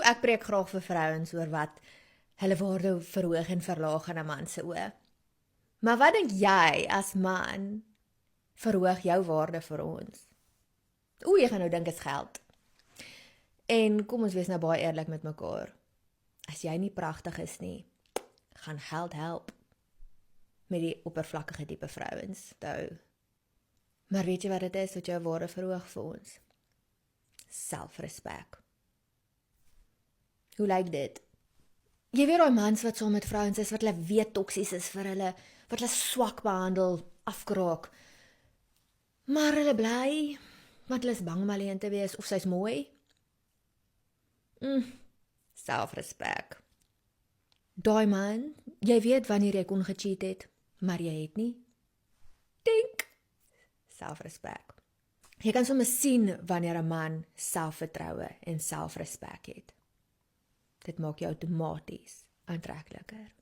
ek preek graag vir vrouens oor wat hulle waarde verhoog en verlaag in 'n man se oë. Maar wat dink jy as man verhoog jou waarde vir ons? Jy gaan nou dink is geld. En kom ons wees nou baie eerlik met mekaar. As jy nie pragtig is nie, gaan geld help met die oppervlakkige tipe vrouens, toe. Maar weet jy wat dit is wat jou waarde verhoog vir ons? Selfrespek. Hoe lyk dit? Jy weet daai mans wat saam met vrouens is, wat hulle weet toksies is vir hulle, wat hulle swak behandel, afkraak. Maar hulle bly, want hulle is bang om alleen te wees, of sy's mooi. Selfrespek. Daai man, jy weet wanneer jy kon gecheat het, maar jy het nie. Dink. Selfrespek. Jy kan sommer sien wanneer 'n man selfvertroue en selfrespek het. Dit maak jou outomaties aantrekliker.